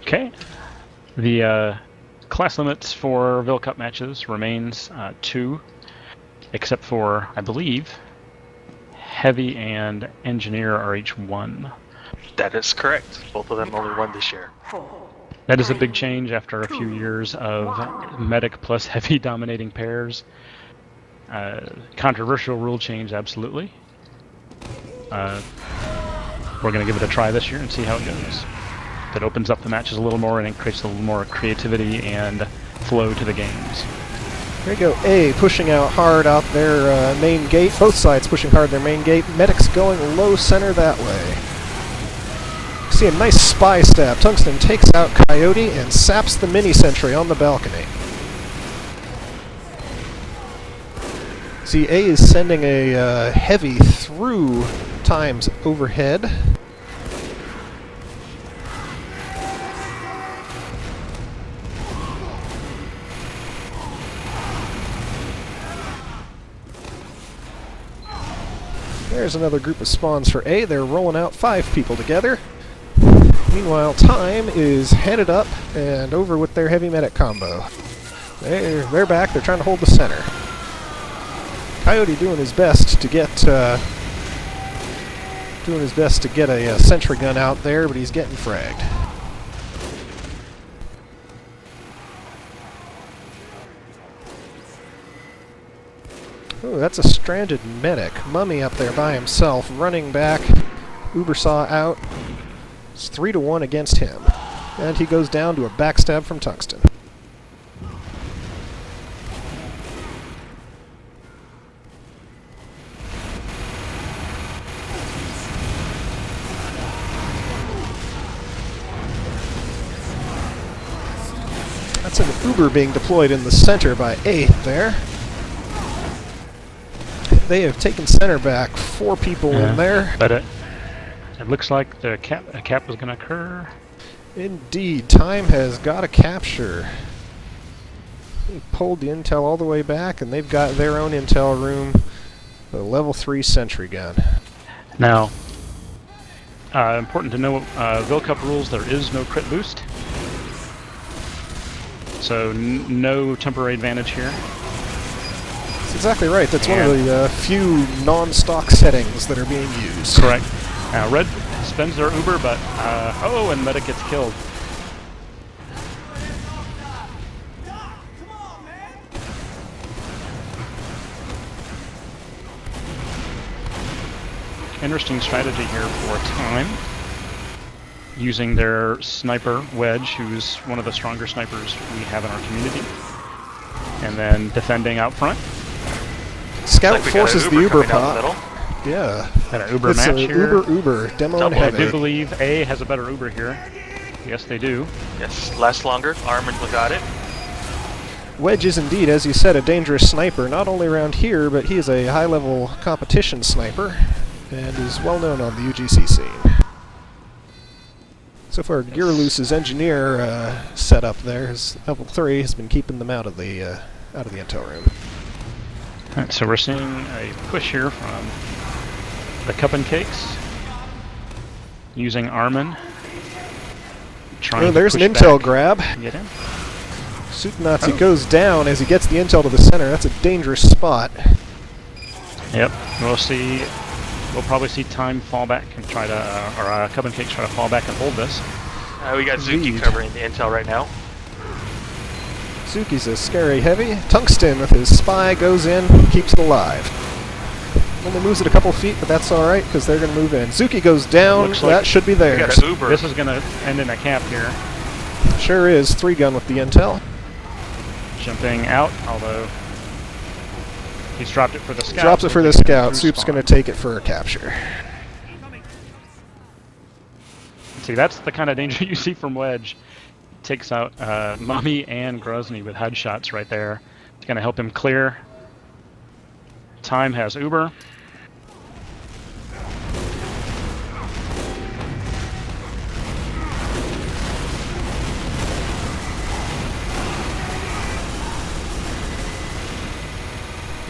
Okay. The class limits for Ville Cup matches remains 2, except for, I believe, Heavy and Engineer are each 1. That is correct. Both of them only 1 this year. That is a big change after a few years of Medic plus Heavy dominating pairs. Controversial rule change, absolutely. We're going to give it a try this year and see how it goes. That opens up the matches a little more and it creates a little more creativity and flow to the games. There you go. A pushing out hard out their main gate. Both sides pushing hard their main gate. Medics going low center that way. See a nice spy stab. Tungsten takes out Coyote and saps the mini sentry on the balcony. See, A is sending a heavy through Times overhead. There's another group of spawns for A. They're rolling out 5 people together. Meanwhile, Time is headed up and over with their heavy medic combo. They're back. They're trying to hold the center. Coyote doing his best to get a sentry gun out there, but he's getting fragged. Oh, that's a stranded medic. Mummy up there by himself, running back. Ubersaw out. It's 3-1 against him. And he goes down to a backstab from Tungsten. That's an Uber being deployed in the center by 8 there. They have taken center back. 4 people in there. But it looks like a cap was going to occur. Indeed, Time has got a capture. He pulled the intel all the way back, and they've got their own intel room, the level 3 sentry gun. Now, important to know, Ville Cup rules, there is no crit boost. So no temporary advantage here. That's exactly right. That's one of the few non-stock settings that are being used. Correct. Now, Red spends their Uber, but oh, and Medic gets killed. Interesting strategy here for Time. Using their sniper, Wedge, who's one of the stronger snipers we have in our community. And then defending out front. Scout forces the Uber pop. Yeah. And an Uber it's match here. Uber, demo and heavy. I do believe A has a better Uber here. Yes, they do. Yes, lasts longer. Armin got it. Wedge is indeed, as you said, a dangerous sniper, not only around here, but he is a high-level competition sniper, and is well known on the UGC scene. So far, Gearloose's engineer setup there, his level 3, has been keeping them out of the intel room. Alright, so we're seeing a push here from the Cup and Cakes, using Armin. Oh, there's an intel grab. Get in. Suit Nazi goes down as he gets the intel to the center. That's a dangerous spot. Yep, we'll probably see Time fall back and try to, or Cup and Cakes try to fall back and hold this. We got Zuki covering the intel right now. Zuki's a scary heavy. Tungsten with his spy goes in, keeps it alive. Only moves it a couple feet, but that's alright because they're going to move in. Zuki goes down, Looks that like should be theirs. This is going to end in a cap here. Sure is. 3-gun with the intel. Jumping out, although he's dropped it for the scout. Drops it for the scout. Soup's going to take it for a capture. See, that's the kind of danger you see from Wedge. Takes out Mummy and Grozny with headshots right there. It's going to help him clear. Time has Uber.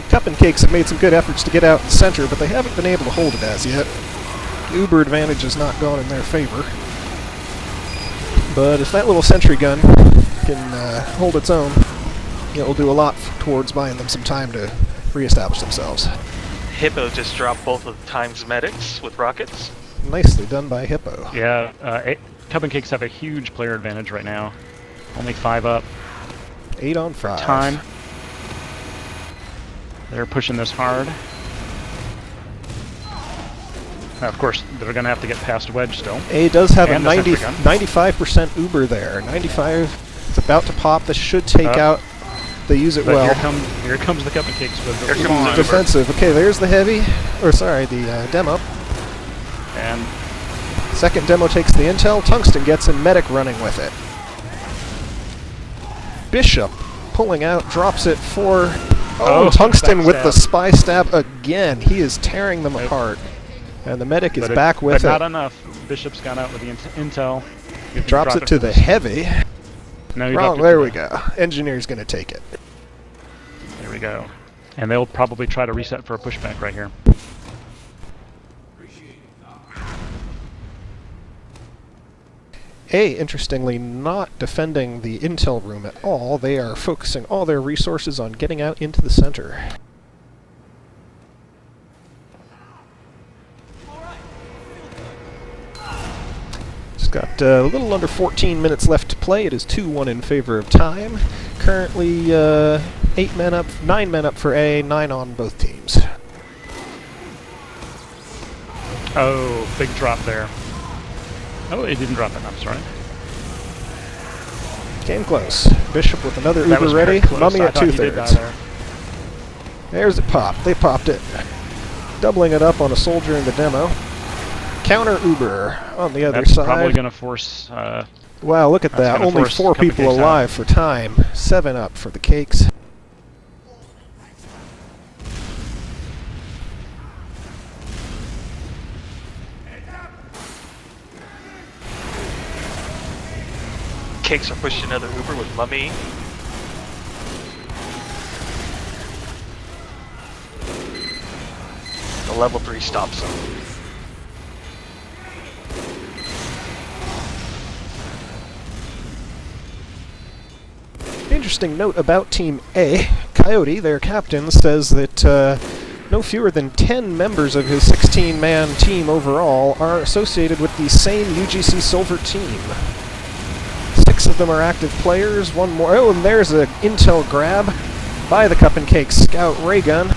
Cup and Cakes have made some good efforts to get out in the center, but they haven't been able to hold it as yet. The Uber advantage has not gone in their favor. But if that little sentry gun can hold its own, it will do a lot towards buying them some time to reestablish themselves. Hippo just dropped both of Time's medics with rockets. Nicely done by Hippo. Yeah, Cup and Cakes have a huge player advantage right now. Only 5 up. 8 on 5. Time. They're pushing this hard. Now, of course, they're going to have to get past Wedge still. A does have And a the sentry gun. 95% Uber there. 95. It's about to pop. This should take out. They use it But well. here comes the Cup and Cakes with the Here comes the Uber. Defensive. Okay, there's the heavy. Or sorry, the demo. And Second demo takes the intel. Tungsten gets in. Medic running with it. Bishop pulling out, drops it for... Oh, Tungsten with the spy stab again. He is tearing them apart. And the medic is back with it. But not enough. Bishop's gone out with the intel. Drops it to the heavy. No, Wrong, there we go. Engineer's going to take it. There we go. And they'll probably try to reset for a pushback right here. A, interestingly, not defending the intel room at all. They are focusing all their resources on getting out into the center. It's got a little under 14 minutes left to play. It is 2-1 in favor of Time. Currently 8 men up, 9 men up for A, 9 on both teams. Oh, big drop there. Oh, it didn't drop it. I'm sorry. Came close. Bishop with another That was Uber ready. very close. Mummy I at thought he did 2/3. die there. There's it popped. They popped it. Doubling it up on a soldier in the demo. Counter Uber on the other That's side. probably going to force... Wow, look at that's that. gonna Only force 4 Cup and people Cakes out. alive for Time. 7 up for the Cakes. Cakes are pushing another Uber with Mummy. The level 3 stop zone. Interesting note about Team A. Coyote, their captain, says that no fewer than 10 members of his 16-man team overall are associated with the same UGC Silver team. 6 of them are active players, 1 more. Oh, and there's an intel grab by the Cup and Cake Scout ray gun.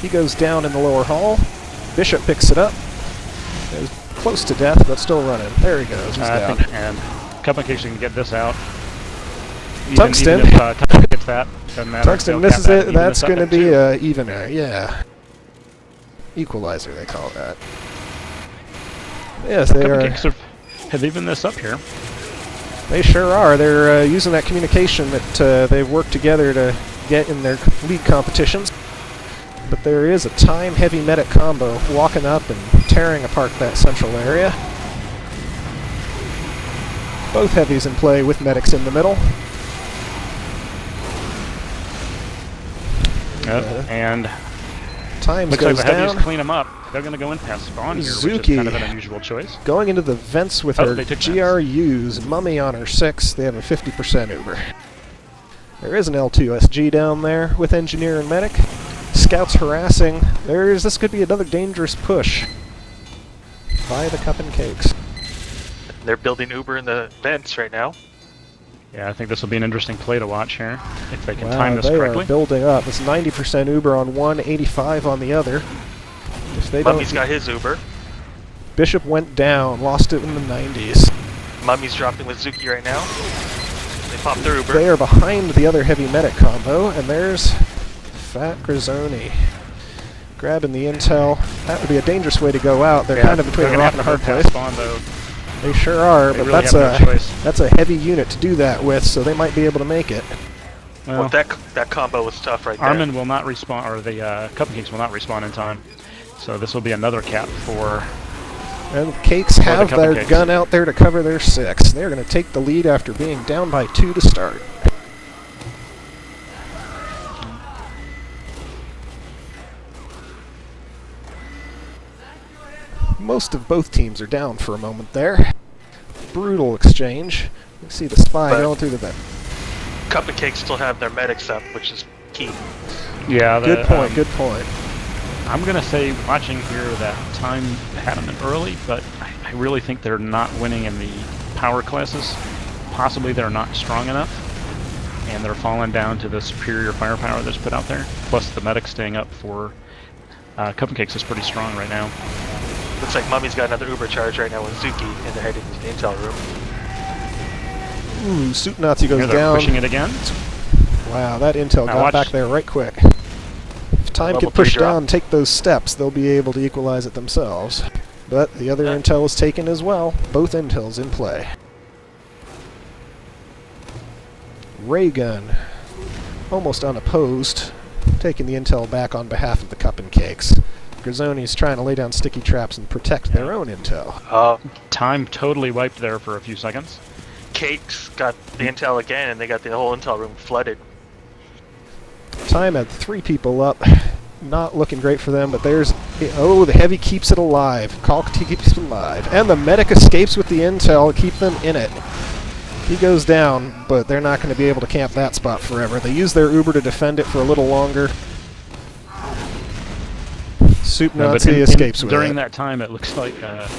He goes down in the lower hall. Bishop picks it up. Is close to death, but still running. There he goes. He's down. and Cup and Cakes can get this out. Tungsten. Even if Tungsten gets that, doesn't matter. Tungsten They'll misses cap it. even That's this up going to at be 2. evener. Yeah. Equalizer, they call that. Yes, they Cup and are. Cakes have evened this up here. They sure are. They're using that communication that they've worked together to get in their league competitions. But there is a Time heavy medic combo walking up and tearing apart that central area. Both heavies in play with medics in the middle. And Times looks like goes the heavies down. clean them up. They're going to go in past spawn here, which Zuki is kind of an unusual choice. Going into the vents with Oh, her they took GRUs. Mummy on her 6. They have a 50% Uber. There is an L2SG down there with Engineer and Medic. Scouts harassing. This could be another dangerous push by the Cup and Cakes. They're building Uber in the vents right now. Yeah, I think this will be an interesting play to watch here, if they can Wow, time this they correctly. are building up. It's 90% Uber on one, 85 on the other. If they Mummy's don't, got his Uber. Bishop went down, lost it in the 90s. Mummy's dropping with Zuki right now. They popped their Uber. They are behind the other heavy medic combo, and there's Fat Grizzoni grabbing the intel. That would be a dangerous way to go out. They're kind of between a rock and a hard place. Spawn, though. They sure are, They but really that's have no choice. that's a heavy unit to do that with, so they might be able to make it. Well, that combo was tough right there. Armin will not respawn, or the Cup and Cakes will not respawn in time. So this will be another cap for... And Cakes the have Cup and their Cakes. gun out there to cover their 6. They're going to take the lead after being down by 2 to start. Most of both teams are down for a moment there. Brutal exchange. You see the spy But- going through the vent. Cup and Cake still have their medics up, which is key. Yeah, Good point, good point. I'm going to say, watching here, that Time had them in early, but I really think they're not winning in the power classes. Possibly they're not strong enough, and they're falling down to the superior firepower that's put out there. Plus the medic staying up for Cup and Cakes is pretty strong right now. Looks like Mummy's got another Uber charge right now with Zuki, and they're heading to the intel room. Ooh, Suit Nazi goes Here they're down. pushing it again. Wow, that intel Now got watch. back there right quick. If Time Level can push 3 drop. down and take those steps, they'll be able to equalize it themselves. But the other intel is taken as well. Both intels in play. Ray gun, almost unopposed, taking the intel back on behalf of the Cup and Cakes. Grizzoni's trying to lay down sticky traps and protect their own intel. Time totally wiped there for a few seconds. Cake's got the intel again, and they got the whole intel room flooded. Time had 3 people up. Not looking great for them, but there's... Oh, the heavy keeps it alive. Calc keeps it alive. And the medic escapes with the intel to keep them in it. He goes down, but they're not going to be able to camp that spot forever. They use their Uber to defend it for a little longer. Soup But Nazi escapes with during it. that time, it looks like Cup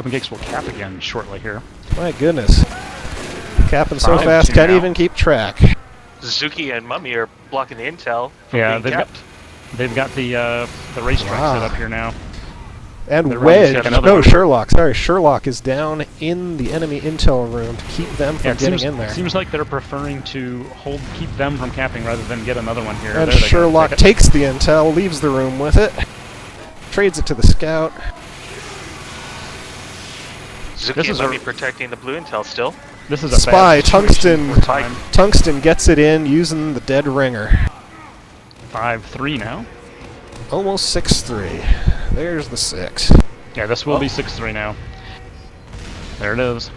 and Cakes will cap again shortly here. My goodness. Capping so 5-2 fast, can't now. even keep track. Zuki and Mummy are blocking the intel from Yeah, being kept. they've got the racetrack Wow. set up here now. And They're ready to Wedge, get another no, one. Sherlock, sorry, Sherlock is down in the enemy intel room to keep them from Yeah, it getting seems, in there. seems like they're preferring to keep them from capping rather than get another one here. And There they go. Sherlock Take it. takes the intel, leaves the room with it, trades it to the scout. Zuki This and is a- Mummy protecting the blue intel still. This is a Spy, bad situation Tungsten. for Time. Tungsten gets it in using the dead ringer. 5-3 now. Almost 6-3. There's the 6. Yeah, this will be 6-3 now. There it is.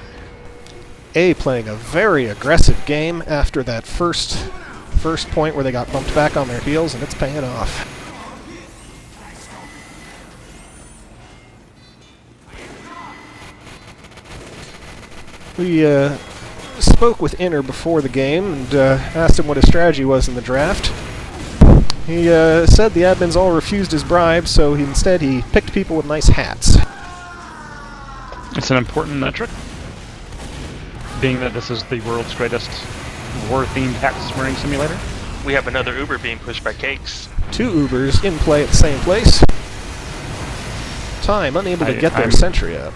A playing a very aggressive game after that first point where they got bumped back on their heels, and it's paying off. We spoke with Inner before the game and asked him what his strategy was in the draft. He said the admins all refused his bribe, so instead he picked people with nice hats. It's an important metric, being that this is the world's greatest war-themed hat-wearing simulator. We have another Uber being pushed by Cakes. 2 Ubers in play at the same place. Time unable to get their I'm sentry up.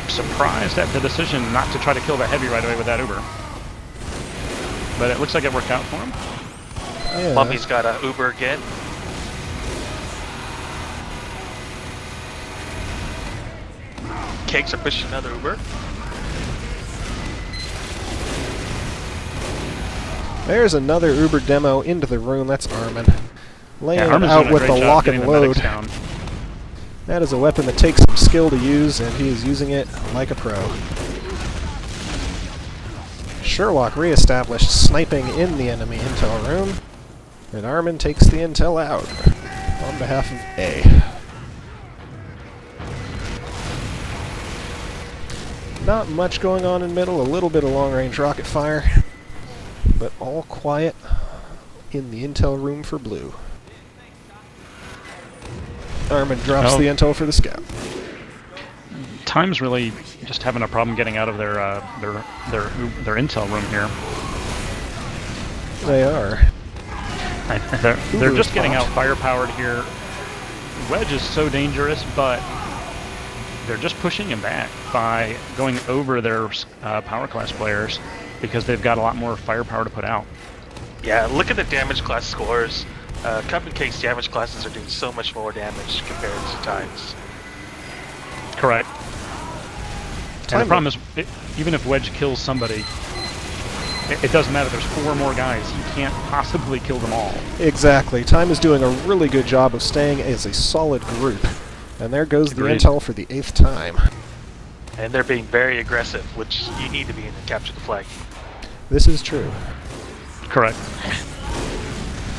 surprised at the decision not to try to kill that heavy right away with that Uber. But it looks like it worked out for him. Yeah. Mummy's got a Uber again. Cakes are pushing another Uber. There's another Uber demo into the room. That's Armin. Laying Yeah, it Armin's out doing a with great the job lock getting and the medics load. down. That is a weapon that takes some skill to use, and he is using it like a pro. Sherlock reestablished sniping in the enemy intel room, and Armin takes the intel out on behalf of A. Not much going on in middle, a little bit of long-range rocket fire, but all quiet in the intel room for blue. Armin drops the intel for the scout. Time's really just having a problem getting out of their intel room here. They are. They're just getting popped. out firepowered here. Wedge is so dangerous, but they're just pushing him back by going over their power class players because they've got a lot more firepower to put out. Yeah, look at the damage class scores. Cup and Cake's damage classes are doing so much more damage compared to Time's. Correct. And the problem is, even if Wedge kills somebody, it doesn't matter. There's 4 more guys. He can't possibly kill them all. Exactly. Time is doing a really good job of staying as a solid group. And there goes the Agreed. intel for the 8th time. And they're being very aggressive, which you need to be in to capture the flag. This is true. Correct.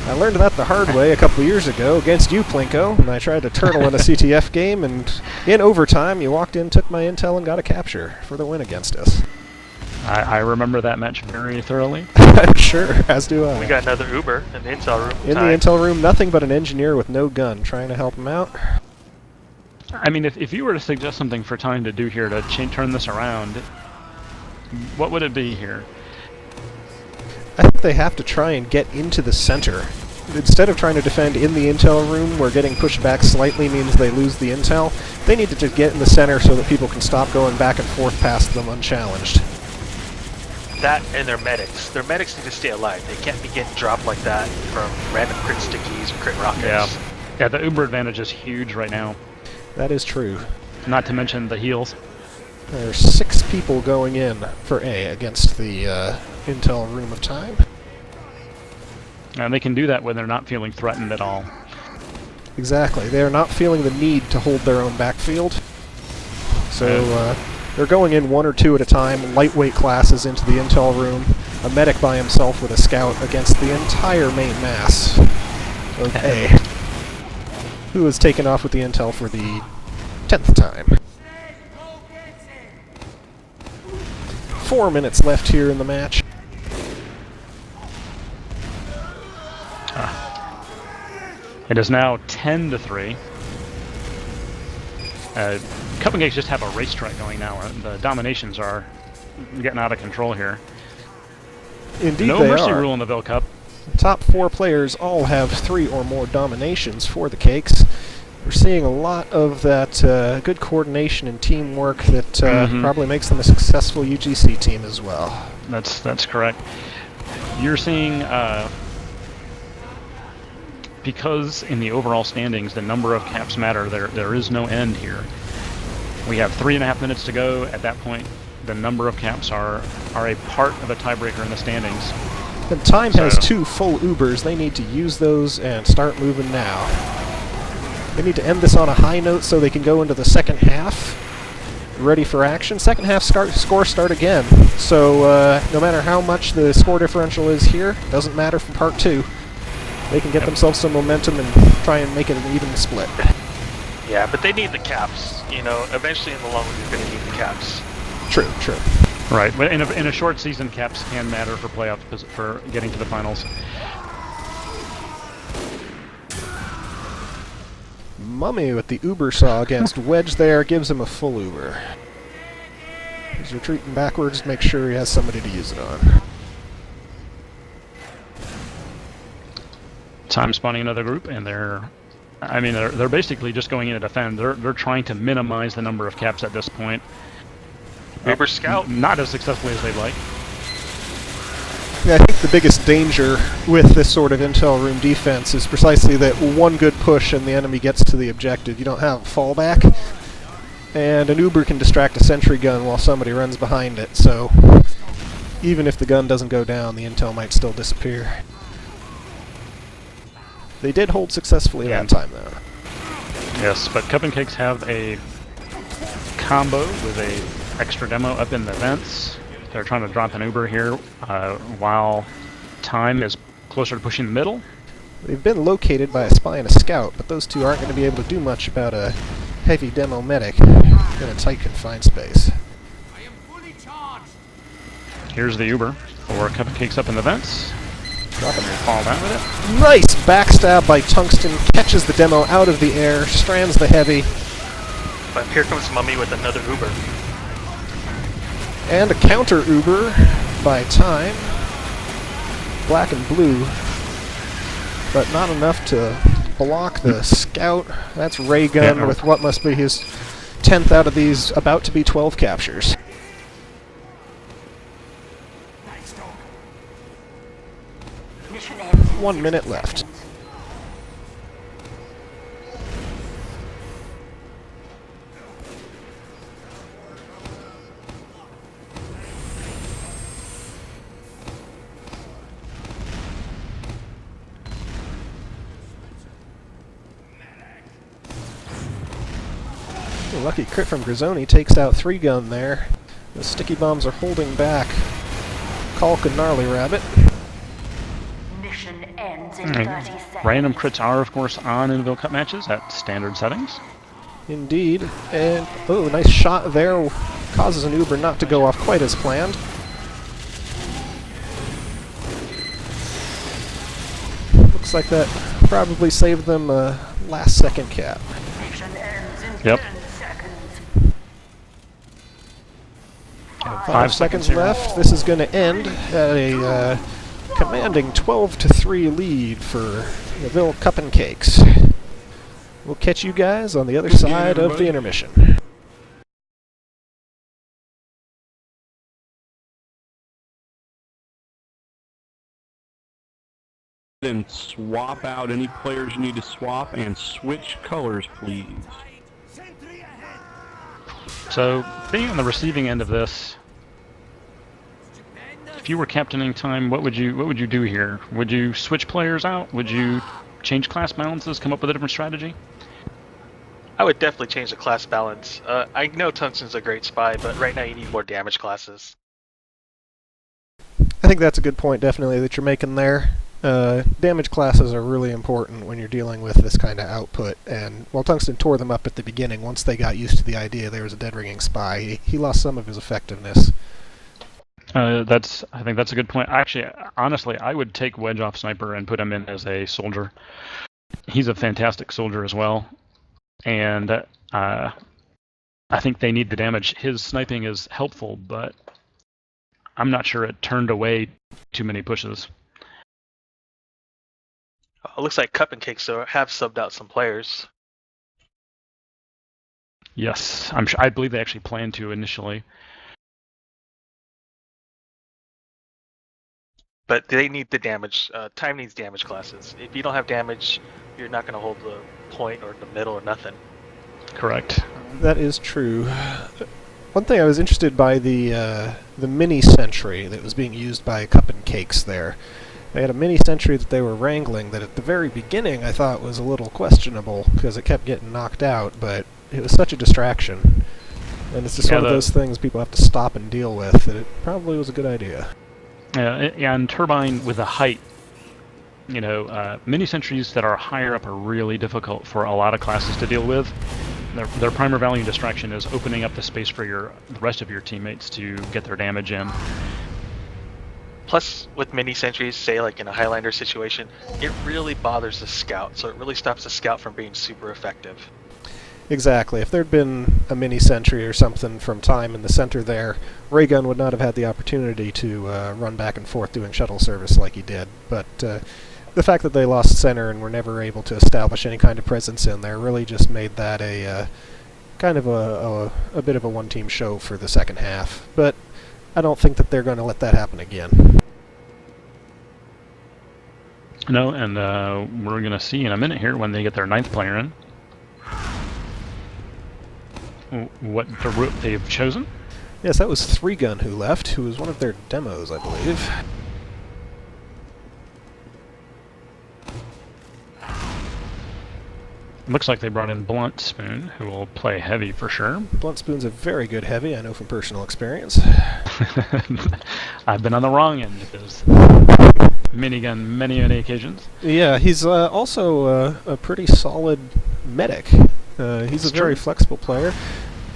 I learned that the hard way a couple years ago against you, Plinko, and I tried to turtle in a CTF game, and in overtime you walked in, took my intel, and got a capture for the win against us. I remember that match very thoroughly. Sure, as do I. We got another Uber in the intel room. In the intel room, nothing but an engineer with no gun trying to help him out. I mean, if you were to suggest something for Time to do here to turn this around, what would it be here? I think they have to try and get into the center. Instead of trying to defend in the intel room, where getting pushed back slightly means they lose the intel, they need to just get in the center so that people can stop going back and forth past them unchallenged. That and their medics. Their medics need to stay alive. They can't be getting dropped like that from random crit stickies or crit rockets. Yeah, the Uber advantage is huge right now. That is true. Not to mention the heals. There's 6 people going in for A against the intel room of Time. And they can do that when they're not feeling threatened at all. Exactly. They are not feeling the need to hold their own backfield. So they're going in 1 or 2 at a time, lightweight classes into the intel room, a medic by himself with a scout against the entire main mass of A, who has taken off with the intel for the 10th time. 4 minutes left here in the match. It is now 10-3. Cup and Cakes just have a racetrack going now. The dominations are getting out of control here. Indeed, no they mercy are. rule in the Ville Cup. The top 4 players all have 3 or more dominations for the Cakes. We're seeing a lot of that good coordination and teamwork that probably makes them a successful UGC team as well. That's correct. You're seeing, because in the overall standings, the number of caps matter. There is no end here. We have 3.5 minutes to go. At that point, the number of caps are a part of a tiebreaker in the standings. And Time has 2 full Ubers. They need to use those and start moving now. They need to end this on a high note so they can go into the second half ready for action. Second half score start again. So no matter how much the score differential is here, doesn't matter for part 2. They can get themselves some momentum and try and make it an even split. Yeah, but they need the caps. You know, eventually in the long run, you're going to need the caps. True, true. Right. But in a short season, caps can matter for playoffs, for getting to the finals. Mummy with the Uber saw against Wedge there gives him a full Uber. He's retreating backwards to make sure he has somebody to use it on. Time spawning another group, and they're basically just going in to defend. They're trying to minimize the number of caps at this point. Uber Scout. Not as successfully as they'd like. Yeah, I think the biggest danger with this sort of intel room defense is precisely that one good push and the enemy gets to the objective. You don't have fallback, and an Uber can distract a sentry gun while somebody runs behind it, so even if the gun doesn't go down, the intel might still disappear. They did hold successfully that time, though. Yes, but Cup and Cakes have a combo with a extra demo up in the vents. They're trying to drop an Uber here while Time is closer to pushing the middle. They've been located by a spy and a scout, but those two aren't going to be able to do much about a heavy demo medic in a tight confined space. I am fully charged. Here's the Uber for Cup and Cakes up in the vents. Dropping and fall down with it. Nice backstab by Tungsten, catches the demo out of the air, strands the heavy. But here comes Mummy with another Uber. And a counter Uber by Time. Black and blue, but not enough to block the scout. That's Ray Gun with what must be his 10th out of these about to be 12 captures. Nice dog. 1 minute left. Lucky crit from Grizzoni takes out 3 gun there. The sticky bombs are holding back Kalk and Gnarly Rabbit. Mission ends in 30 seconds. Random crits are, of course, on in Ville Cup matches at standard settings. Indeed. And, oh, nice shot there. Causes an Uber not to go off quite as planned. Looks like that probably saved them a last-second cap. Mission ends in Yep. 10 seconds. 5 seconds left. This is going to end at a commanding 12-3 lead for the Ville Cup and Cakes. We'll catch you guys on the other side of the intermission. Then swap out any players you need to swap and switch colors, please. So, being on the receiving end of this, if you were captaining time, what would you do here? Would you switch players out? Would you change class balances? Come up with a different strategy? I would definitely change the class balance. I know Tungsten's a great spy, but right now you need more damage classes. I think that's a good point, definitely, that you're making there. Damage classes are really important when you're dealing with this kind of output, and while Tungsten tore them up at the beginning, once they got used to the idea there was a dead-ringing spy, he lost some of his effectiveness. I think that's a good point. Actually, honestly, I would take Wedge off Sniper and put him in as a soldier. He's a fantastic soldier as well, and I think they need the damage. His sniping is helpful, but I'm not sure it turned away too many pushes. It looks like Cup and Cakes have subbed out some players. Yes, I believe they actually planned to initially. But they need the damage. Time needs damage classes. If you don't have damage, you're not going to hold the point or the middle or nothing. Correct. That is true. One thing I was interested by the mini sentry that was being used by Cup and Cakes there. They had a mini sentry that they were wrangling that at the very beginning I thought was a little questionable because it kept getting knocked out, but it was such a distraction. And it's just one of those things people have to stop and deal with that it probably was a good idea. Yeah, and Turbine with the height, mini sentries that are higher up are really difficult for a lot of classes to deal with. Their primary value distraction is opening up the space for the rest of your teammates to get their damage in. Plus, with mini sentries, say like in a Highlander situation, it really bothers the scout, so it really stops the scout from being super effective. Exactly. If there'd been a mini sentry or something from time in the center there, Raygun would not have had the opportunity to run back and forth doing shuttle service like he did. But the fact that they lost center and were never able to establish any kind of presence in there really just made that a kind of a bit of a one-team show for the second half. But I don't think that they're going to let that happen again. No, and we're going to see in a minute here when they get their 9th player in what the route they've chosen. Yes, that was 3-Gun who left, who was one of their demos, I believe. Looks like they brought in Blunt Spoon, who will play heavy for sure. Blunt Spoon's a very good heavy, I know from personal experience. I've been on the wrong end of his minigun many occasions. Yeah, he's also a pretty solid medic. He's a very flexible player.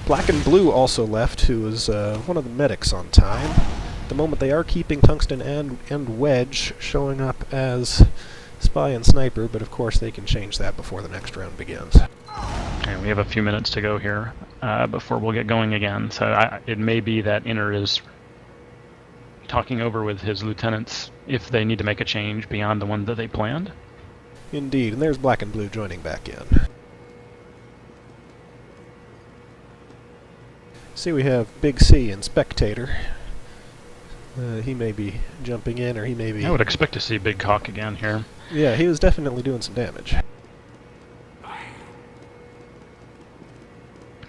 Black and Blue also left, who was one of the medics on time. At the moment they are keeping Tungsten and Wedge showing up as Spy and Sniper, but of course they can change that before the next round begins. And we have a few minutes to go here before we'll get going again. So it may be that Inner is talking over with his lieutenants if they need to make a change beyond the one that they planned. Indeed, and there's Black and Blue joining back in. See, we have Big C and Spectator. He may be jumping in, or he may be... I would expect to see Big Cock again here. Yeah, he was definitely doing some damage.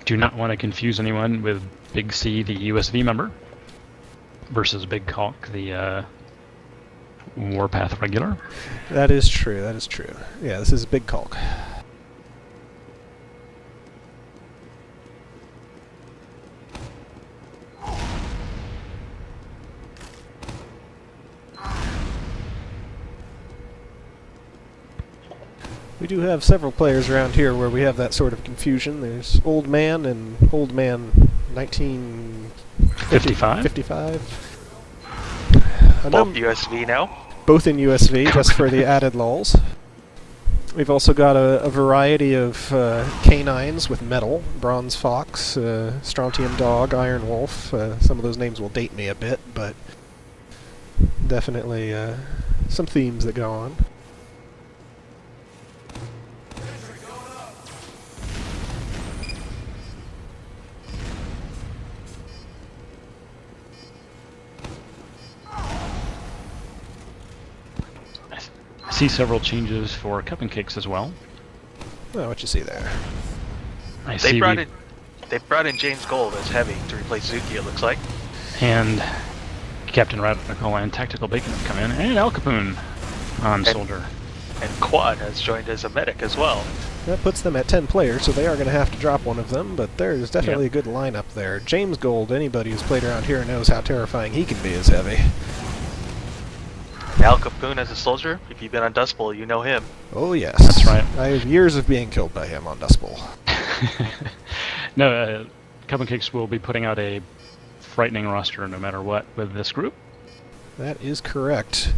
Do not want to confuse anyone with Big C, the USV member, versus Big Cock, the Warpath regular. That is true, that is true. Yeah, this is Big Caulk. We do have several players around here where we have that sort of confusion. There's Old Man and Old Man 1955. 55? Both USV now? Both in USV, just for the added lulls. We've also got a variety of canines with metal, bronze fox, strontium dog, iron wolf. Some of those names will date me a bit, but definitely some themes that go on. I see several changes for Cup and Cakes as well. Oh, what you see there? I They see brought in James Gold as heavy to replace Zuki, it looks like. and Captain Radical and Tactical Bacon have come in, and Al Capone on Soldier. And Quad has joined as a medic as well. That puts them at 10 players, so they are going to have to drop one of them, but there's definitely a good lineup there. James Gold, anybody who's played around here knows how terrifying he can be as heavy. Al Capone as a soldier, if you've been on Dust Bowl, you know him. Oh yes. That's right. I have years of being killed by him on Dust Bowl. No, Cup and Cakes will be putting out a frightening roster no matter what with this group. That is correct.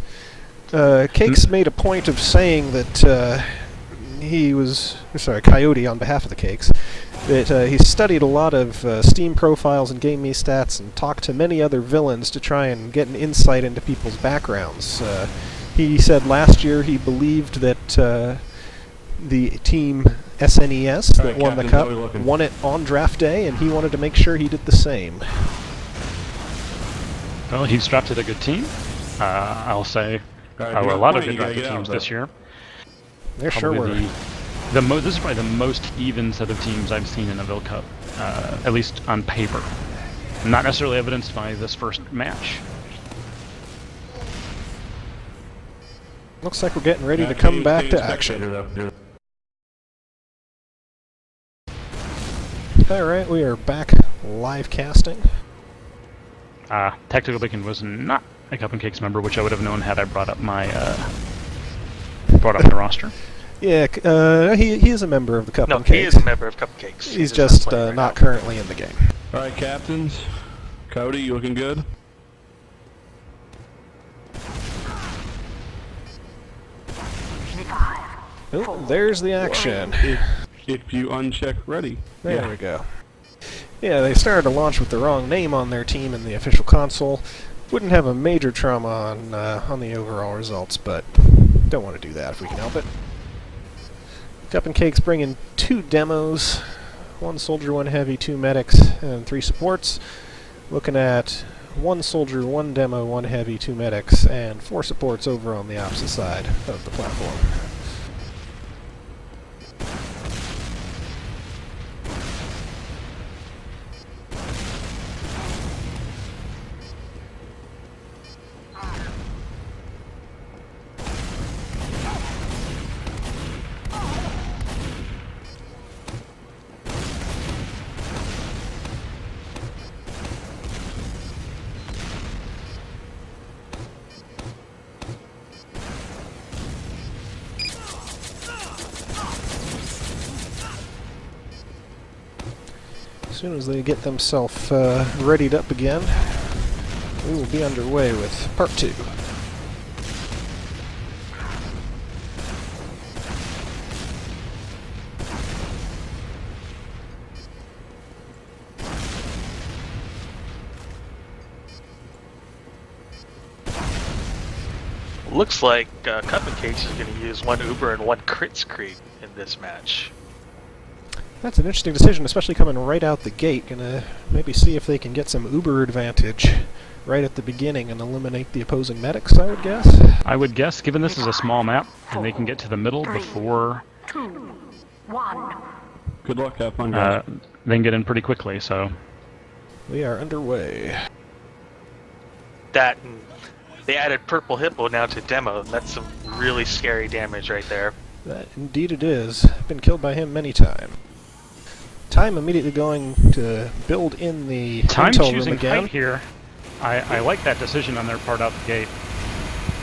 Cakes made a point of saying that Coyote on behalf of the Cakes, that he studied a lot of Steam profiles and Game Me stats and talked to many other villains to try and get an insight into people's backgrounds. He said last year he believed that the team SNES that won the Cup won it on draft day, and he wanted to make sure he did the same. Well, he's drafted a good team. I'll say a lot of good drafted teams this year. There sure were. This is probably the most even set of teams I've seen in a Ville Cup, at least on paper. Not necessarily evidenced by this first match. Looks like we're getting ready to come back to action. Alright, we are back live casting. Tactical Bacon was not a Cup and Cakes member, which I would have known had I brought up my roster. Yeah, he is a member of the Cup and Cakes. No, he is a member of Cup and Cakes. He's just not currently in the game. Alright, captains. Cody, you looking good? Oh, there's the action. If you uncheck ready. There we go. Yeah, they started to launch with the wrong name on their team in the official console. Wouldn't have a major trauma on the overall results, but don't want to do that if we can help it. Cup and Cakes bring in 2 demos, 1 soldier, 1 heavy, 2 medics, and 3 supports. Looking at 1 soldier, 1 demo, 1 heavy, 2 medics, and 4 supports over on the opposite side of the platform. As soon as they get themselves readied up again, we will be underway with part 2. Looks like Cup and Cakes is going to use 1 Uber and 1 Crits Creep in this match. That's an interesting decision, especially coming right out the gate. Gonna maybe see if they can get some Uber advantage right at the beginning and eliminate the opposing medics, I would guess. I would guess, given this is a small map, and they can get to the middle before 2, 1. Good luck, have fun, guys. they can get in pretty quickly, so... We are underway. That and they added Purple Hippo now to demo. That's some really scary damage right there. That indeed it is. Been killed by him many times. Time immediately going to build in the Time intel room choosing again. height here. I like that decision on their part out the gate.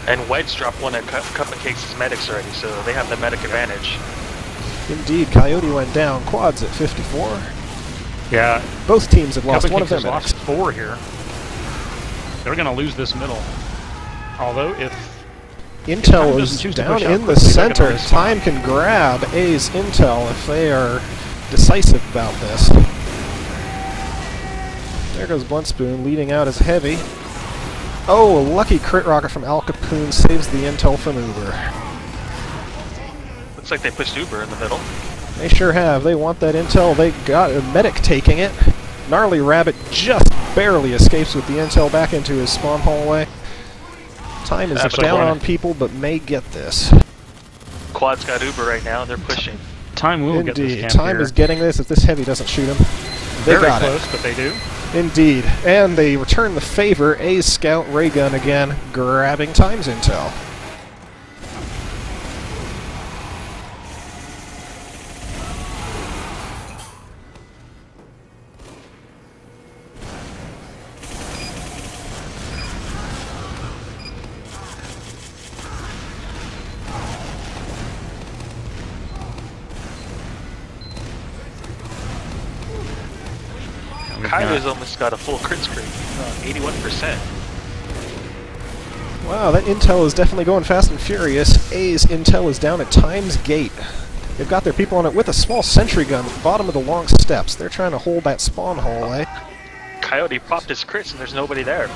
And Wedge dropped 1 at Cup and Cakes' medics already, so they have the medic advantage. Indeed, Coyote went down. Quad's at 54. Yeah, Both teams have lost Cup and one of Cakes their has medics. lost 4 here. They're going to lose this middle. Although, if Intel doesn't is choose to down push out in the quickly, they can center. always spot. Time can grab A's Intel if they are decisive about this. There goes Blunt Spoon, leading out as Heavy. Oh, a lucky crit rocket from Al Capone saves the Intel from Uber. Looks like they pushed Uber in the middle. They sure have. They want that Intel. They got a medic taking it. Gnarly Rabbit just barely escapes with the Intel back into his spawn hallway. Time is Actually, down Quad- on people, but may get this. Quad's got Uber right now. They're pushing. Time will get this Indeed. camp Time here. is getting this if this Heavy doesn't shoot him. They Very got close, but they do. it. Indeed. And they return the favor. A's Scout Ray Gun again, grabbing Time's Intel. We've Kyler's got- almost got a full crit streak. 81%. Wow, that Intel is definitely going fast and furious. A's Intel is down at Time's Gate. They've got their people on it with a small sentry gun at the bottom of the long steps. They're trying to hold that spawn hallway. Coyote popped his crits and there's nobody there.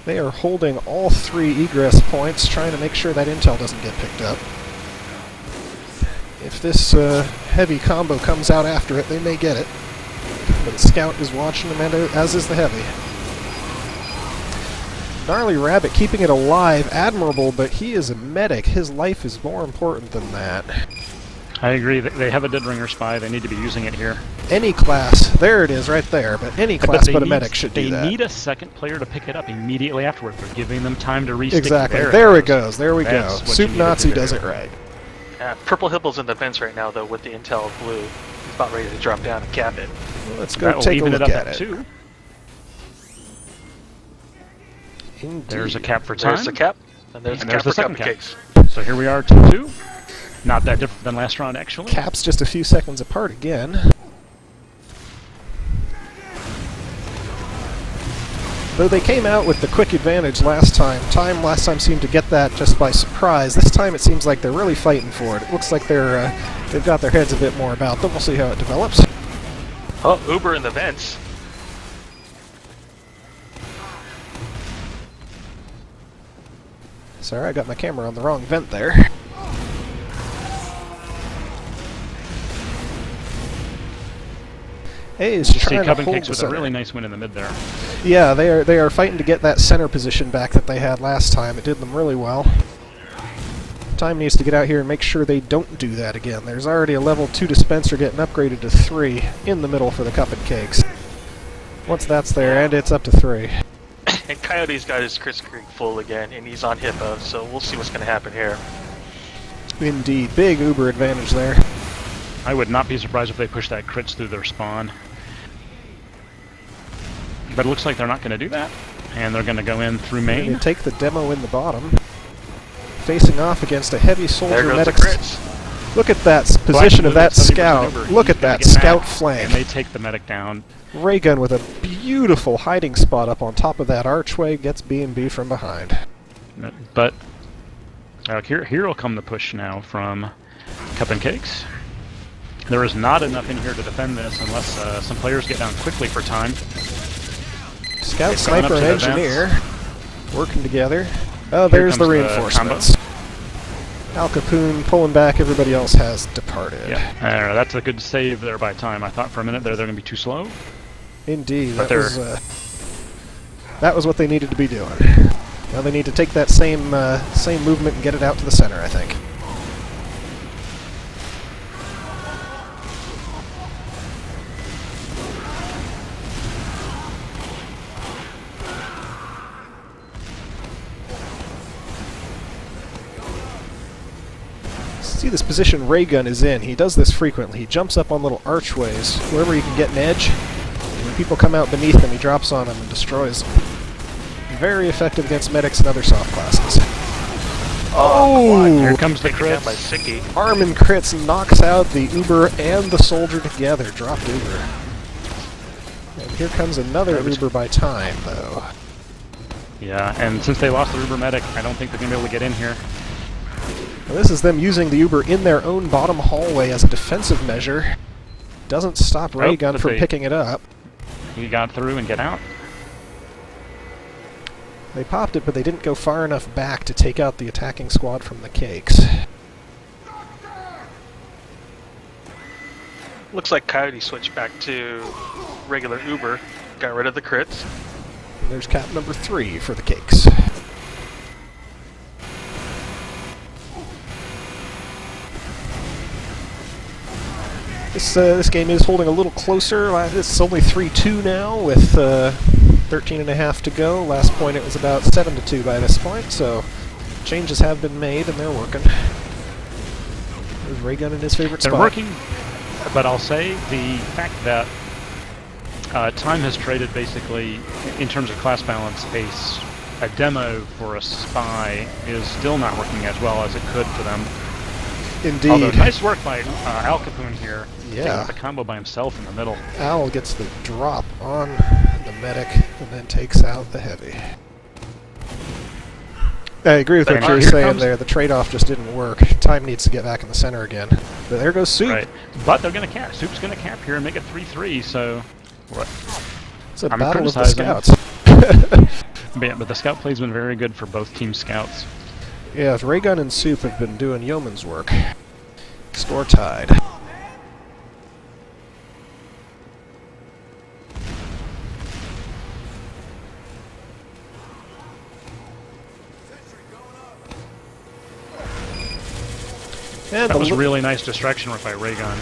They are holding all three egress points, trying to make sure that Intel doesn't get picked up. If this Heavy combo comes out after it, they may get it. But the Scout is watching them, and as is the Heavy. Gnarly Rabbit keeping it alive, admirable, but he is a medic. His life is more important than that. I agree. They have a Dead Ringer spy. They need to be using it here. Any class, there it is right there, but any class but a medic should do that. They need a second player to pick it up immediately afterward. They're giving them time to restick. Exactly. There There it it goes. There we go. That's what Soup you need to Nazi do does there. it right. Purple Hipple's in the vents right now, though, with the Intel blue. He's about ready to drop down and cap it. Well, let's go That will take a even look it up at at it. 2. Indeed. There's a cap for time. There's the cap, and there's And the cap for there's the second cap. cupcakes. So here we are, 2-2. Not that different than last round, actually. Caps just a few seconds apart again. Though they came out with the quick advantage last time. Last time seemed to get that just by surprise. This time it seems like they're really fighting for it. It looks like they've got their heads a bit more about them. We'll see how it develops. Oh, Uber in the vents. Sorry, I got my camera on the wrong vent there. Hey, is You see trying to Cup and hold Cakes the with a center. really nice win in the mid there. Yeah, they are fighting to get that center position back that they had last time. It did them really well. Time needs to get out here and make sure they don't do that again. There's already a level 2 dispenser getting upgraded to 3 in the middle for the Cup and Cakes. Once that's there, and it's up to 3. And Coyote's got his crit streak full again, and he's on Hippo, so we'll see what's going to happen here. Indeed, big Uber advantage there. I would not be surprised if they push that crits through their spawn. But it looks like they're not going to do that. And they're going to go in through They main. take the demo in the bottom. Facing off against a heavy soldier There goes medic. the crits. Look at that position of that scout. Look at that scout flank. And they take the medic down. Ray Gun with a beautiful hiding spot up on top of that archway gets B&B from behind. But here will come the push now from Cup and Cakes. There is not enough in here to defend this unless some players get down quickly for time. Scout, It's going up sniper, to and the engineer working together. Oh, Here there's the comes the reinforcements. Al Capone pulling back. Everybody else has departed. Yeah, that's a good save there by time. I thought for a minute there they're going to be too slow. Indeed, But that was what they needed to be doing. Now they need to take that same movement and get it out to the center, I think. See this position Ray Gun is in. He does this frequently. He jumps up on little archways, wherever he can get an edge. When people come out beneath him, he drops on them and destroys them. Very effective against medics and other soft classes. Oh! Here comes the Taken down by crits. Sicky. Armin crits knocks out the Uber and the soldier together. Dropped Uber. And here comes another Uber by time, though. Yeah, and since they lost the Uber medic, I don't think they're going to be able to get in here. Well, this is them using the Uber in their own bottom hallway as a defensive measure. Doesn't stop Ray Gun but from they- picking it up. He got through and get out. They popped it, but they didn't go far enough back to take out the attacking squad from the cakes. Looks like Coyote switched back to regular Uber, got rid of the crits. And there's cap number 3 for the cakes. This game is holding a little closer. It's only 3-2 now with 13.5 to go. Last point it was about 7-2 by this point, so changes have been made and they're working. There's Ray Gun in his favorite They're spot. working, but I'll say the fact that Time has traded basically, in terms of class balance, a demo for a spy is still not working as well as it could for them. Indeed. Although nice work by Al Capone here, taking Yeah. out the combo by himself in the middle. Al gets the drop on the medic and then takes out the heavy. I agree with what And you're here saying comes- there. The trade-off just didn't work. Time needs to get back in the center again. But there goes Soup. Right, but they're going to cap. Soup's going to cap here and make it 3-3. So, what? It's a I'm battle of the criticizing. scouts. But the scout play's been very good for both team scouts. Yeah, Ray Gun and Soup have been doing yeoman's work. Score tied. And That was the really nice distraction work by Raygun,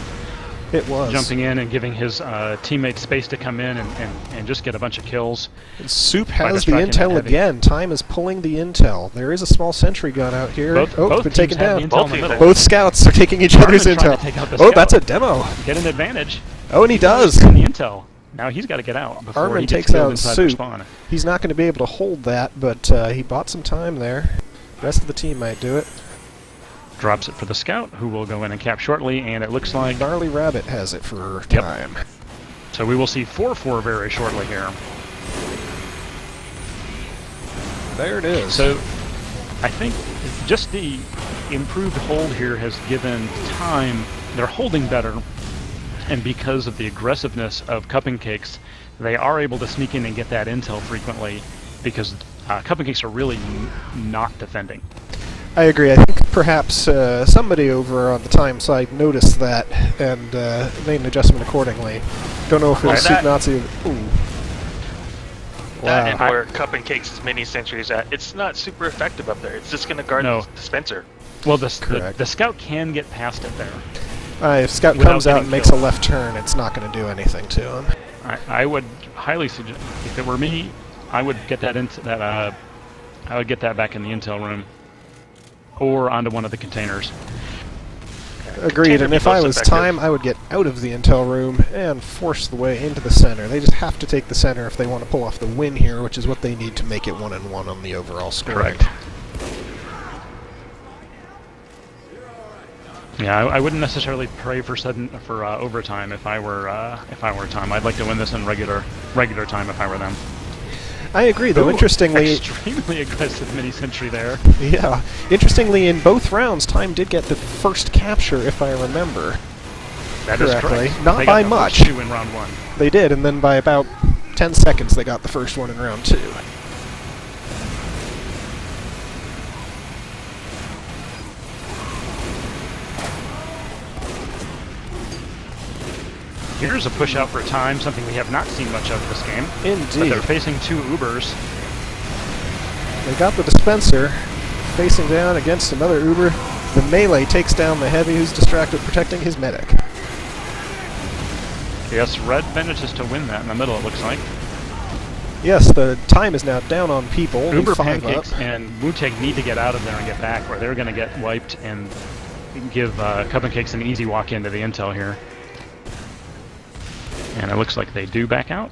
it was. jumping in and giving his teammates space to come in and just get a bunch of kills. And Soup has the distracting that intel heavy. again. Time is pulling the intel. There is a small sentry gun out here. Both it's been teams taken have down. the intel in the Both middle. teams Both scouts are taking each other's Armin's trying intel. to take out the Oh, scout. that's a demo. Get an advantage. Oh, and he does. In the intel. Now he's got to get out before Armin he gets takes killed out inside their Soup. spawn. He's not going to be able to hold that, but he bought some time there. The rest of the team might do it. Drops it for the scout, who will go in and cap shortly, and it looks like... Gnarly Rabbit has it for Yep. time. So we will see 4-4 very shortly here. There it is. So I think just the improved hold here has given Time... They're holding better, and because of the aggressiveness of Cupping Cakes, they are able to sneak in and get that intel frequently, because Cupping Cakes are really not defending. I agree. I think perhaps somebody over on the time side noticed that and made an adjustment accordingly. Don't know if it was Well, Soup Nazi. Ooh. That and Wow. where Cup and Cakes' mini sentry is at, it's not super effective up there. It's just going to guard No. the dispenser. Well, Correct. the scout can get past it there. If Scout Without comes out getting and makes a killed. left turn, it's not going to do anything to him. I would highly suggest, if it were me, I would get that into that. I would get that back in the intel room, or onto one of the containers. Agreed, Can and be if I most was effective. time, I would get out of the intel room and force the way into the center. They just have to take the center if they want to pull off the win here, which is what they need to make it 1-1 on the overall score. Correct. Yeah, I wouldn't necessarily pray for overtime if I were time. I'd like to win this in regular time if I were them. I agree, though. Ooh, Interestingly, extremely aggressive mini sentry there. yeah. Interestingly, in both rounds, Time did get the first capture, if I remember. That is Correctly. correct. Not They got by the much. first two in round one. They did, and then by about 10 seconds, they got the first one in round 2. Here's a push out for time, something we have not seen much of this game. But Indeed. they're facing two Ubers. They got the dispenser facing down against another Uber. The melee takes down the heavy who's distracted protecting his medic. Yes, Red manages to win that in the middle, it looks like. Yes, the time is now down on people. only Uber 5 Pancakes up. and Wu-Tang need to get out of there and get back, or they're going to get wiped and give Cup and Cakes an easy walk into the intel here. And it looks like they do back out.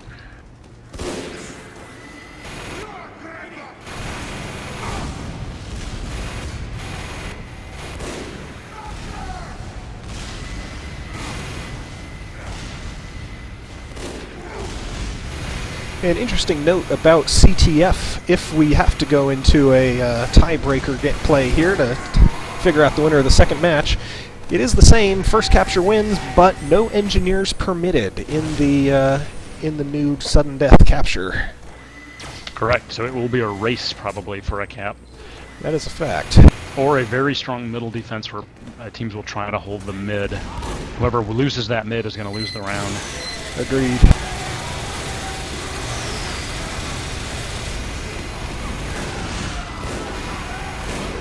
An interesting note about CTF, if we have to go into a tiebreaker play here to figure out the winner of the second match, it is the same, first capture wins, but no engineers permitted in the new sudden death capture. Correct. So it will be a race probably for a cap. That is a fact. Or a very strong middle defense where teams will try to hold the mid. Whoever loses that mid is going to lose the round. Agreed.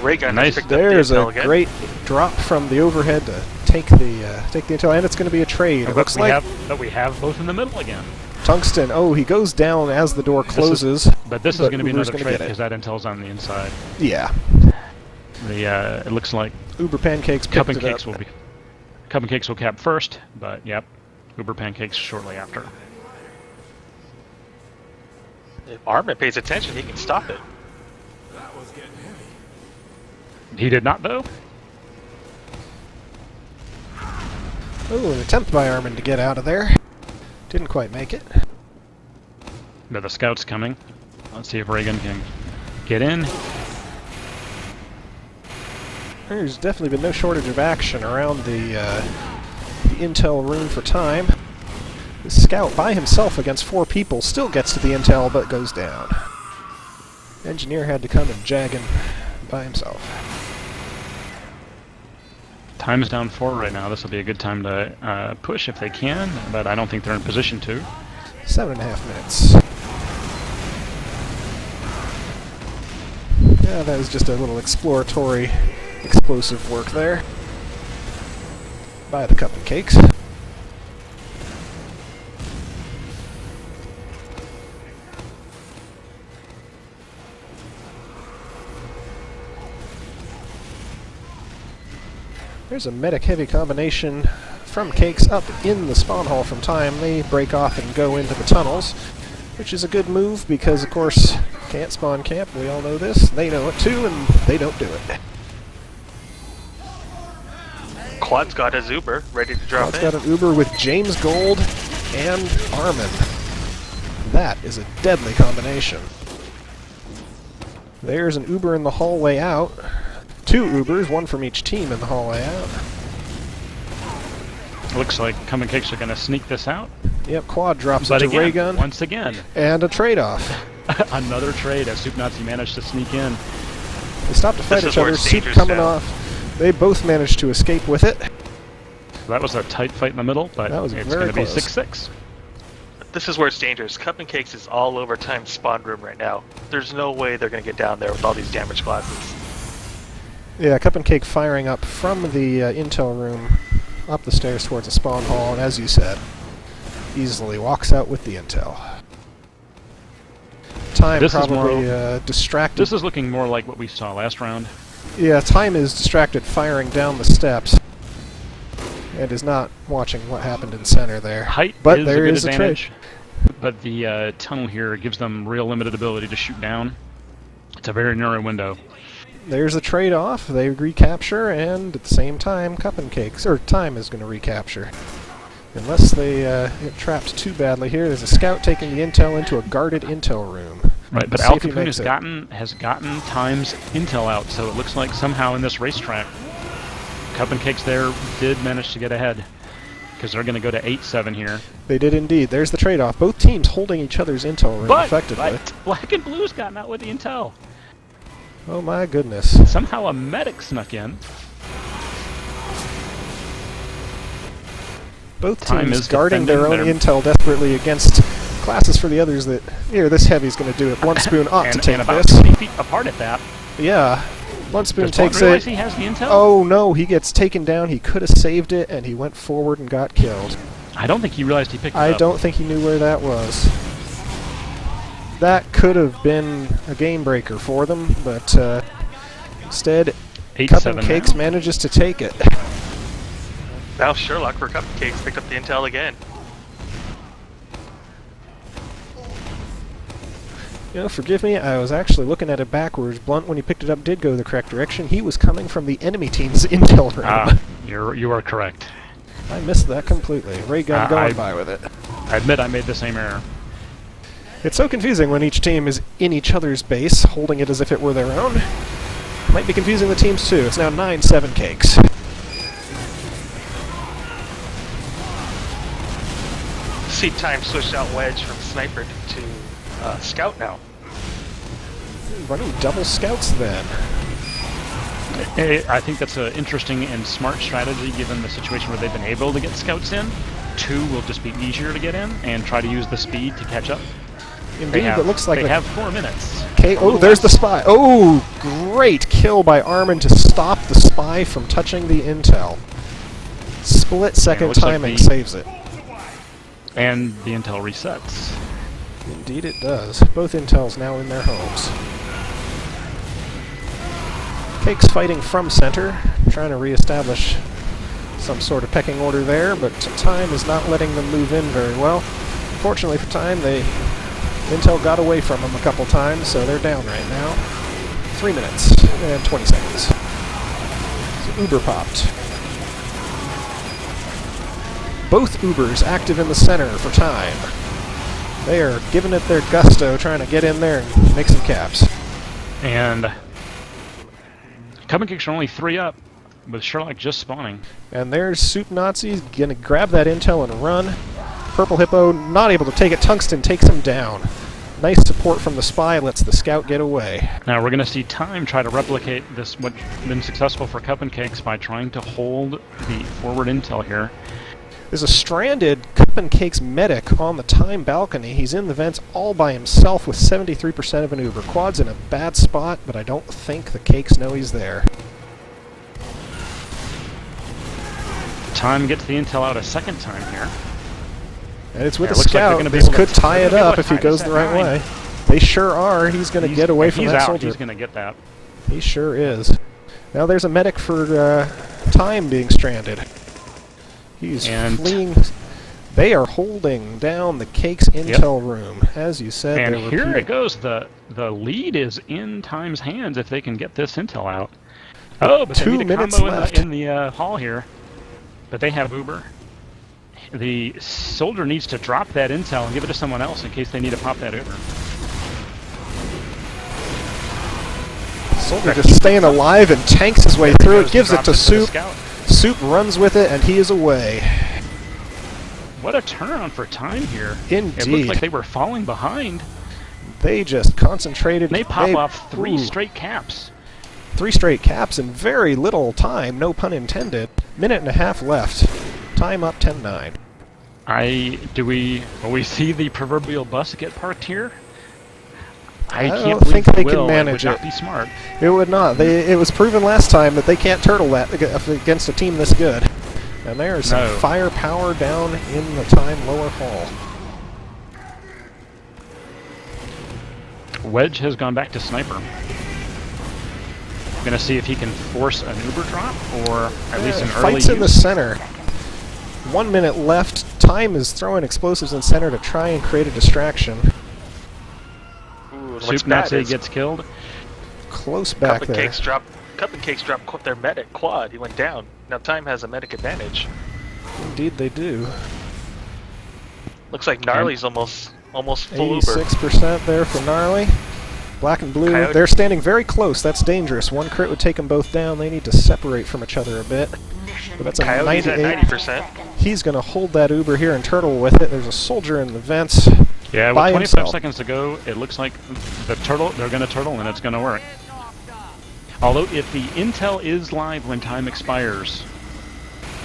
Ray gun Nice. picked up the There's a intel again. great drop from the overhead to take the intel, and it's going to be a trade. It looks like But we have both in the middle again. Tungsten. Oh, he goes down as the door closes. But this is going to be Uber's another gonna trade get it. because that intel's on the inside. Yeah. It looks like Uber Pancakes Cup picked and it Cakes up. Cup and Cakes will cap first, but yep, Uber Pancakes shortly after. If Armin pays attention, he can stop it. That was getting heavy. He did not though. Oh, an attempt by Armin to get out of there. Didn't quite make it. But the scout's coming. Let's see if Reagan can get in. There's definitely been no shortage of action around the intel room for time. The scout by himself against 4 people still gets to the intel but goes down. Engineer had to come and jag him by himself. Time is down 4 right now. This will be a good time to push if they can, but I don't think they're in position to. 7.5 minutes. Yeah, that was just a little exploratory explosive work there by the Cup and Cakes. There's a medic-heavy combination from Cakes up in the spawn hall from Time. They break off and go into the tunnels, which is a good move because, of course, can't spawn camp. We all know this. They know it too, and they don't do it. Quad's got his Uber ready to drop Quad's in. got an Uber with James Gold and Armin. That is a deadly combination. There's an Uber in the hallway out. 2 Ubers, one from each team in the hallway out. Looks like Come and Cakes are going to sneak this out. Yep, Quad drops But into again, ray gun. once again, And a trade-off. another trade as Soup Nazi managed to sneak in. They stop to fight This is each where other. it's Soup dangerous coming now. off. They both managed to escape with it. That was a tight fight in the middle, but That was it's very going to be close. 6-6. This is where it's dangerous. Cup and Cakes is all over Time's spawn room right now. There's no way they're going to get down there with all these damage classes. Yeah, Cup and Cake firing up from the intel room up the stairs towards the spawn hall, and as you said, easily walks out with the intel. Time This is probably more- distracted. This is looking more like what we saw last round. Yeah, Time is distracted firing down the steps and is not watching what happened in center there. Height But is there a good is a trade. advantage, but the tunnel here gives them real limited ability to shoot down. It's a very narrow window. There's a trade-off. They recapture, and at the same time, Cup and Cakes, or Time is going to recapture. Unless they get trapped too badly here. There's a scout taking the intel into a guarded intel room. Right, but See Al if he Capone makes has it. gotten Time's intel out, so it looks like somehow in this racetrack, Cup and Cakes there did manage to get ahead, because they're going to go to 8-7 here. They did indeed. There's the trade-off. Both teams holding each other's intel room effectively. But Black and Blue's gotten out with the intel. Oh my goodness. Somehow a medic snuck in. Both Time teams is guarding their own defending intel desperately against classes for the others that... Here, this heavy's going to do it. One Spoon ought to and take about this. 20 feet apart at that. Yeah. One Spoon Does Bond takes realize it. he has the intel? Oh no, he gets taken down. He could have saved it, and he went forward and got killed. I don't think he realized he picked it I up. don't think he knew where that was. That could have been a game breaker for them, but instead, Cup and 8-7 Cakes now. manages to take it. Now Sherlock for Cup and Cakes picked up the intel again. You know, forgive me, I was actually looking at it backwards. Blunt, when he picked it up, did go the correct direction. He was coming from the enemy team's intel room. Ah, you are correct. I missed that completely. Ray gun going I- by with it. I admit I made the same error. It's so confusing when each team is in each other's base, holding it as if it were their own. Might be confusing the teams too. It's now 9-7 Cakes. See Time switch out Wedge from Sniper to Scout now. Running double scouts then. I think that's an interesting and smart strategy given the situation where they've been able to get scouts in. 2 will just be easier to get in and try to use the speed to catch up. Indeed, it looks like they have 4 minutes. Oh, there's the spy. Oh, great kill by Armin to stop the spy from touching the intel. Split-second timing saves it. And the intel resets. Indeed it does. Both intels now in their homes. Cakes fighting from center, trying to reestablish some sort of pecking order there, but Time is not letting them move in very well. Fortunately for Time, Intel got away from them a couple times, so they're down right now. 3 minutes and 20 seconds. So Uber popped. Both Ubers active in the center for Time. They are giving it their gusto, trying to get in there and make some caps. And Cub and Cakes are only 3 up, with Sherlock just spawning. And there's Soup Nazi gonna grab that intel and run. Purple Hippo not able to take it. Tungsten takes him down. Nice support from the spy lets the scout get away. Now we're going to see Time try to replicate this, what's been successful for Cup and Cakes, by trying to hold the forward intel here. There's a stranded Cup and Cakes medic on the Time balcony. He's in the vents all by himself with 73% of an Uber. Quad's in a bad spot, but I don't think the Cakes know he's there. Time gets the intel out a second time here. And it's with a looks like scout. they're gonna be This able could to- tie it they're gonna be up able if to he tie goes this the at right 9. way. They sure are. He's going to get away from he's that out. soldier. He's going to get that. He sure is. Now there's a medic for Time being stranded. He's fleeing. They are holding down the Cakes intel room. As you said, And they're here repeating. it goes. The lead is in Time's hands if they can get this intel out. Oh, but 2 they need a minutes combo left. in the hall here. But they have Uber. The soldier needs to drop that intel and give it to someone else in case they need to pop that Uber. Soldier just staying alive and tanks his way through it, gives it to Soup. Scout. Soup runs with it, and he is away. What a turnaround for Time here. Indeed. It looked like they were falling behind. They just concentrated. They pop off 3 straight caps. 3 straight caps in very little time, no pun intended. Minute and a half left. Time up 10-9. Will we see the proverbial bus get parked here? I don't can't believe think they will. can manage It would not it. be smart. It would not. It was proven last time that they can't turtle that against a team this good. And there is some firepower down in the Time lower hall. Wedge has gone back to Sniper. Going to see if he can force an Uber drop, or at least an early Fights in the use. center. 1 minute left. Time is throwing explosives in center to try and create a distraction. Ooh, Soup Nazi gets killed. Close back Cup and there. Cakes dropped their medic Quad. He went down. Now Time has a medic advantage. Indeed they do. Looks like Gnarly's almost full Uber. 86% there for Gnarly. Black and blue, Coyote. they're standing very close. That's dangerous. One crit would take them both down. They need to separate from each other a bit. But that's a Coyote's at 98. 90%. He's going to hold that Uber here and turtle with it. There's a soldier in the vents. Yeah, with by 25 himself. seconds to go, it looks like they're going to turtle and it's going to work. Although, if the intel is live when time expires,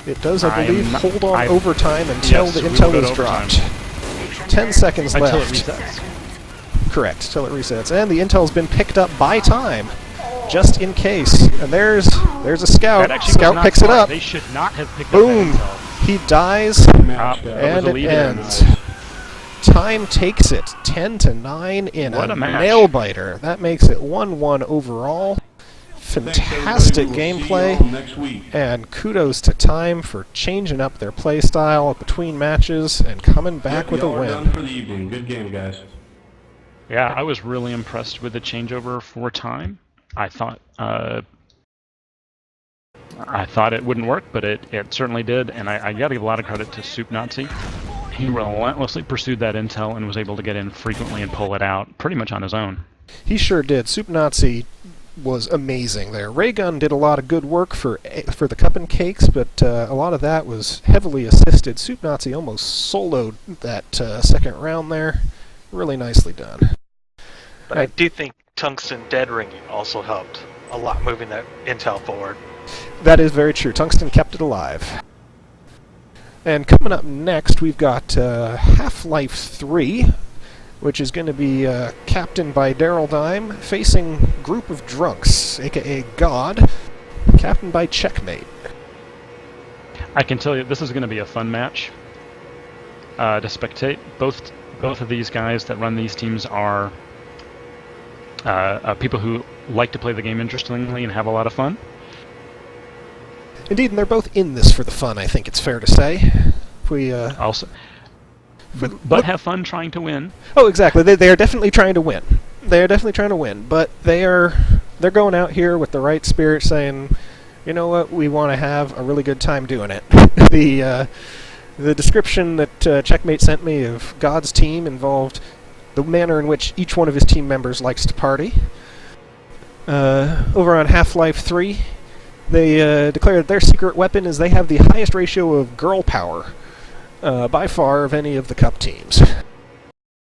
It does, I believe, hold on I- overtime until yes, the we will intel go is to overtime. dropped. 10 seconds until left. it resets. Correct, till it resets. And the intel's been picked up by Time, just in case. And there's a scout. That actually was Scout not picks it smart. up. They should not have picked Boom! up that intel. He dies, Match that and was a it lead ends. in. Time takes it 10-9 in What a match. nail biter. That makes it 1-1 overall. Fantastic gameplay. Next week. And kudos to Time for changing up their play style between matches and coming back with a Y'all are done win. for the evening. Good game, guys. Yeah, I was really impressed with the changeover for time. I thought it wouldn't work, but it certainly did, and I got to give a lot of credit to Soup Nazi. He relentlessly pursued that intel and was able to get in frequently and pull it out pretty much on his own. He sure did. Soup Nazi was amazing there. Raygun did a lot of good work for the Cup and Cakes, but a lot of that was heavily assisted. Soup Nazi almost soloed that second round there. Really nicely done. But I do think Tungsten dead ringing also helped a lot, moving that intel forward. That is very true. Tungsten kept it alive. And coming up next, we've got Half-Life 3, which is going to be captained by Daryl Dime, facing Group of Drunks, aka God, captained by Checkmate. I can tell you this is going to be a fun match to spectate. Both of these guys that run these teams are people who like to play the game interestingly and have a lot of fun. Indeed, and they're both in this for the fun, I think it's fair to say. If we Also, but have fun trying to win. Oh, exactly. They are definitely trying to win. They are definitely trying to win, but they're going out here with the right spirit, saying, you know what, we want to have a really good time doing it. The description that Checkmate sent me of God's team involved the manner in which each one of his team members likes to party. Over on Half-Life 3, they declared their secret weapon is they have the highest ratio of girl power by far of any of the Cup teams.